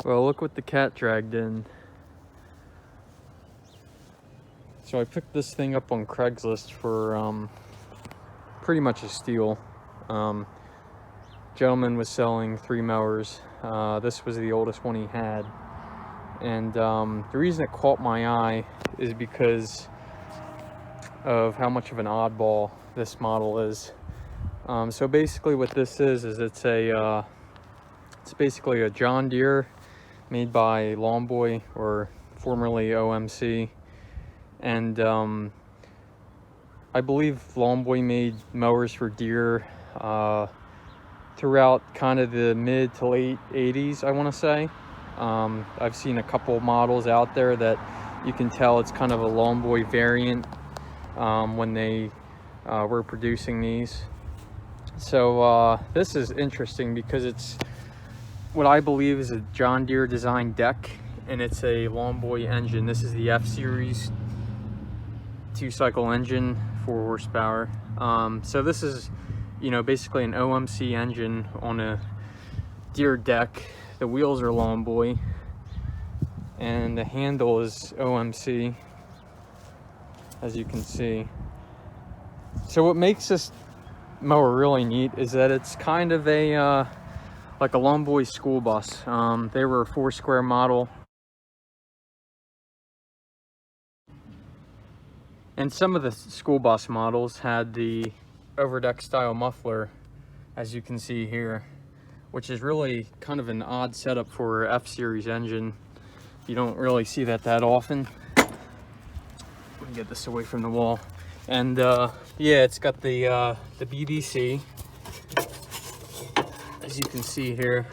Well, look what the cat dragged in. So I picked this thing up on Craigslist for pretty much a steal. Gentleman was selling 3 mowers. This was the oldest one he had. And the reason it caught my eye is because of how much of an oddball this model is. So basically what this is it's basically a John Deere made by Longboy, or formerly OMC. And I believe Longboy made mowers for Deere throughout kind of the mid to late 80s, I want to say. I've seen a couple models out there that you can tell it's kind of a Longboy variant when they were producing these. So this is interesting because it's what I believe is a John Deere design deck, and it's a Longboy engine. This is the F series 2-cycle engine, 4 horsepower. So this is, you know, basically an OMC engine on a Deere deck. The wheels are Longboy and the handle is OMC, as you can see. So what makes this mower really neat is that it's kind of a like a Longboy school bus. They were a 4-square model, and some of the school bus models had the overdeck style muffler, as you can see here, which is really kind of an odd setup for F series engine. You don't really see that often. Let me get this away from the wall. And yeah, it's got the BBC, as you can see here.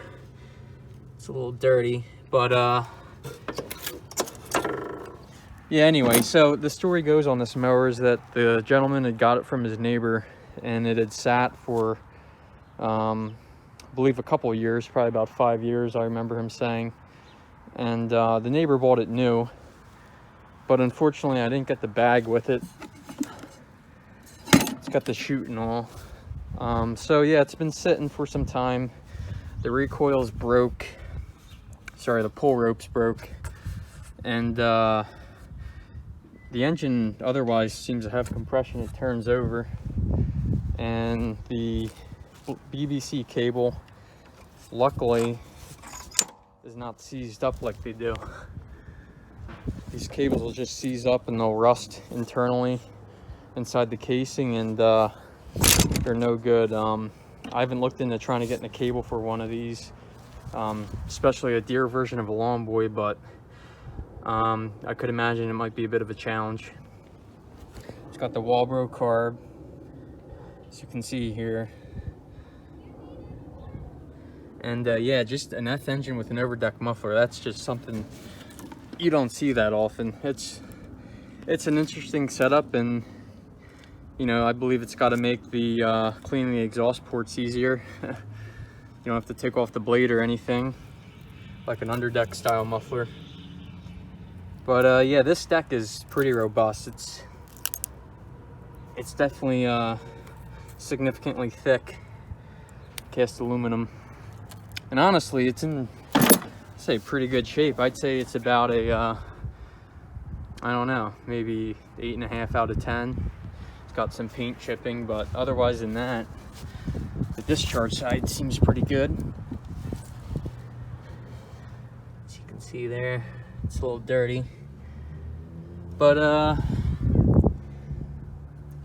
It's a little dirty, but yeah, anyway, so the story goes on this mower is that the gentleman had got it from his neighbor, and it had sat for I believe a couple of years, probably about 5 years, I remember him saying. And the neighbor bought it new, but unfortunately I didn't get the bag with it. It's got the chute and all. So yeah, it's been sitting for some time. The recoils broke. Sorry, the pull ropes broke. And the engine otherwise seems to have compression. It turns over. And the BBC cable, luckily, is not seized up like they do. These cables will just seize up and they'll rust internally inside the casing, and they're no good. I haven't looked into trying to get in a cable for one of these, especially a Deere version of a Longboy, but I could imagine it might be a bit of a challenge. It's got the Walbro carb, as you can see here. And yeah, just an F engine with an overdeck muffler. That's just something you don't see that often. It's an interesting setup, and you know, I believe it's got to make the cleaning the exhaust ports easier. You don't have to take off the blade or anything, like an underdeck style muffler. But yeah, this deck is pretty robust. It's definitely significantly thick cast aluminum. And honestly, it's in, I'd say, pretty good shape. I'd say it's about a, I don't know, maybe 8.5 out of 10. It's got some paint chipping, but otherwise than that, the discharge side seems pretty good. As you can see there, it's a little dirty. But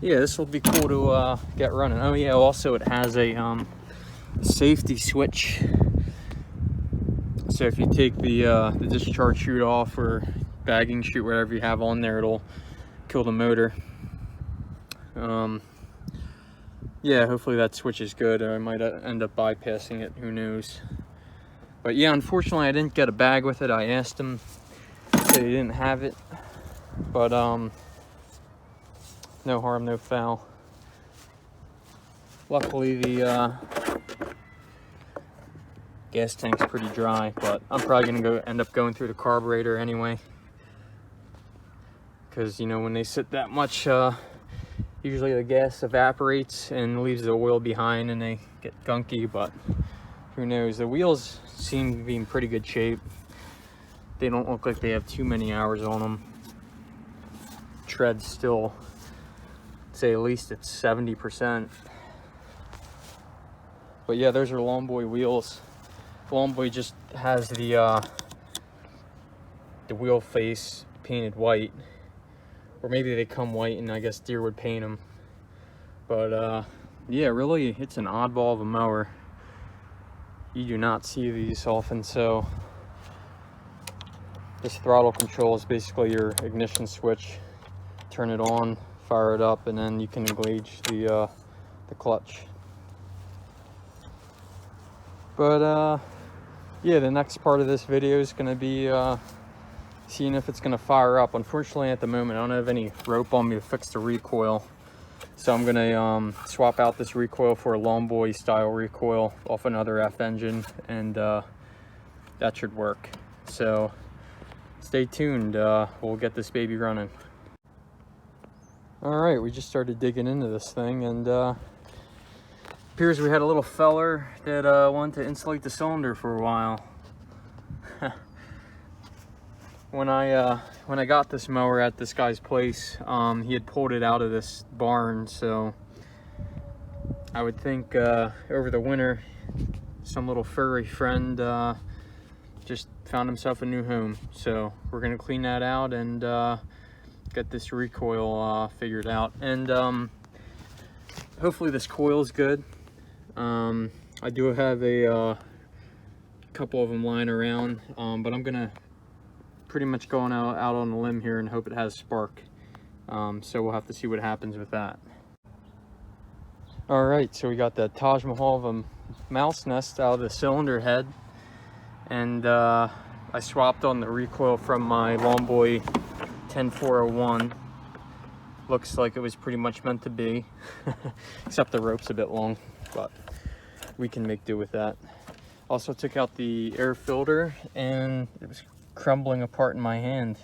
yeah, this will be cool to get running. Oh yeah, also it has a safety switch. So if you take the discharge chute off, or bagging chute, whatever you have on there, it'll kill the motor. Yeah, hopefully that switch is good, or I might end up bypassing it, who knows. But yeah, unfortunately I didn't get a bag with it. I asked them, they didn't have it, but no harm, no foul. Luckily the gas tank's pretty dry, but I'm probably gonna end up going through the carburetor anyway, because you know, when they sit that much, usually the gas evaporates and leaves the oil behind and they get gunky. But who knows? The wheels seem to be in pretty good shape. They don't look like they have too many hours on them. Tread's still, say at least it's 70%. But yeah, those are Lawn Boy wheels. Lawn Boy just has the wheel face painted white, or maybe they come white and I guess Deere would paint them. But yeah, really, it's an oddball of a mower. You do not see these often. So this throttle control is basically your ignition switch. Turn it on, fire it up, and then you can engage the clutch. But yeah, the next part of this video is going to be seeing if it's going to fire up. Unfortunately, at the moment, I don't have any rope on me to fix the recoil. So I'm going to swap out this recoil for a Lawn Boy style recoil off another F engine, and that should work. So stay tuned. We'll get this baby running. All right, we just started digging into this thing, and appears we had a little feller that wanted to insulate the cylinder for a while. When I got this mower at this guy's place, he had pulled it out of this barn, so I would think over the winter some little furry friend just found himself a new home. So we're gonna clean that out and get this recoil figured out, and hopefully this coil is good. I do have a couple of them lying around, but I'm gonna pretty much going out on a limb here and hope it has spark. So we'll have to see what happens with that. All right, so we got the Taj Mahal of a mouse nest out of the cylinder head, and I swapped on the recoil from my Lawn Boy 10401. Looks like it was pretty much meant to be, except the rope's a bit long, but we can make do with that. Also took out the air filter, and it was crumbling apart in my hand.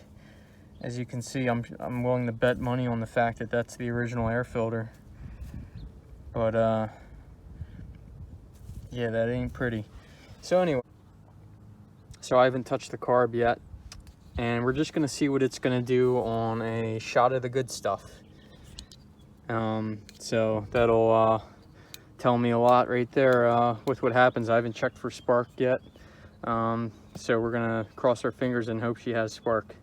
As you can see, I'm willing to bet money on the fact that that's the original air filter. But yeah, that ain't pretty. So anyway, so I haven't touched the carb yet, and we're just gonna see what it's gonna do on a shot of the good stuff. So that'll tell me a lot right there with what happens. I haven't checked for spark yet. So we're gonna cross our fingers and hope she has spark.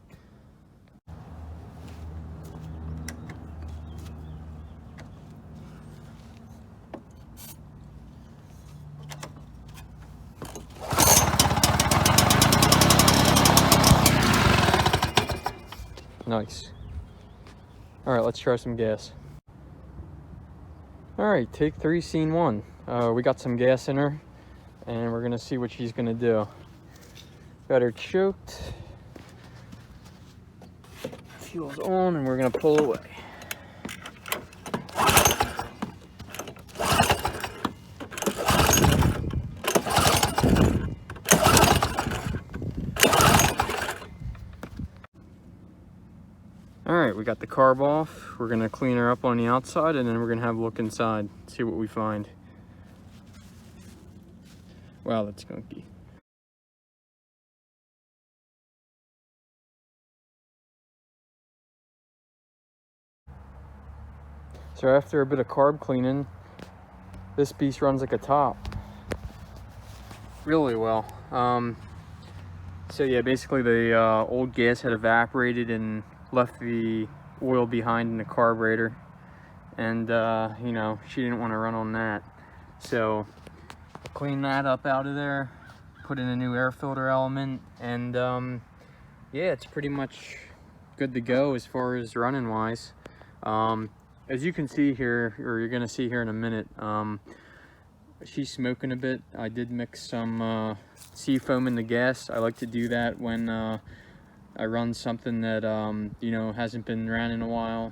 Nice. All right, let's try some gas. All right, take 3, scene 1. We got some gas in her, and we're gonna see what she's gonna do. Got her choked. Fuel's on, and we're gonna pull away. All right, we got the carb off. We're gonna clean her up on the outside, and then we're gonna have a look inside, see what we find. Wow, that's gunky. So after a bit of carb cleaning, this beast runs like a top. Really well. So yeah, basically the old gas had evaporated and left the oil behind in the carburetor, and you know, she didn't want to run on that. So clean that up out of there, put in a new air filter element, and yeah, it's pretty much good to go as far as running wise. As you can see here, or you're gonna see here in a minute, she's smoking a bit. I did mix some sea foam in the gas. I like to do that when I run something that you know, hasn't been ran in a while.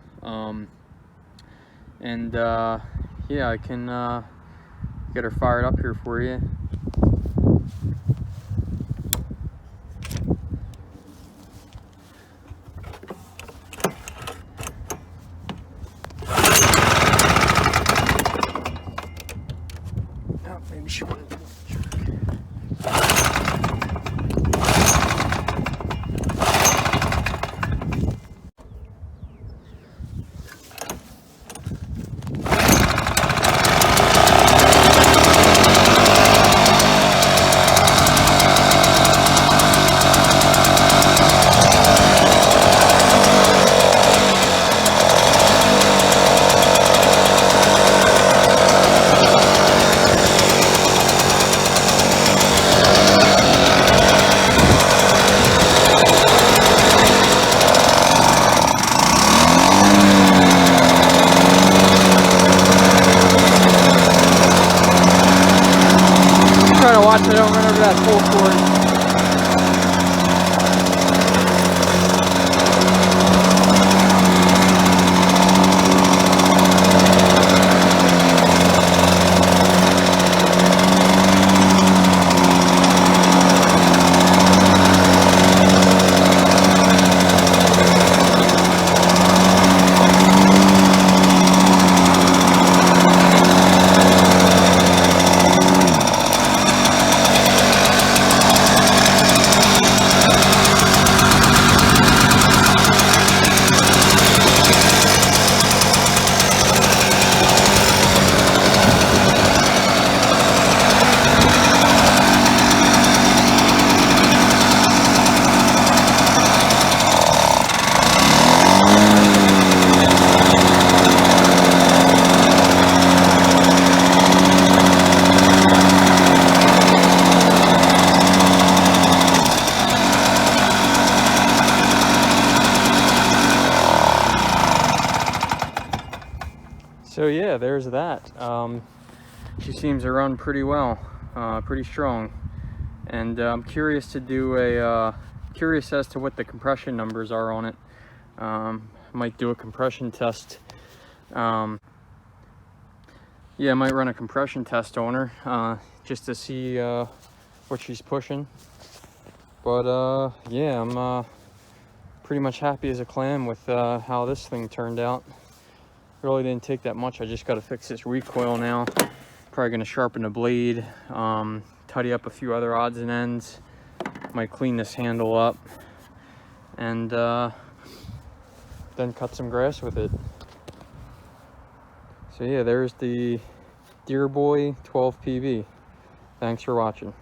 And yeah, I can get her fired up here for you. Oh, maybe she wouldn't. full cord. So yeah, there's that. She seems to run pretty well, pretty strong, and I'm curious to do curious as to what the compression numbers are on it. Might do a compression test. Yeah, I might run a compression test on her just to see what she's pushing. But yeah, I'm pretty much happy as a clam with how this thing turned out. Really didn't take that much. I just got to fix this recoil now. Probably going to sharpen the blade, tidy up a few other odds and ends. Might clean this handle up, and then cut some grass with it. So yeah, there's the Deere Boy 12 PV. Thanks for watching.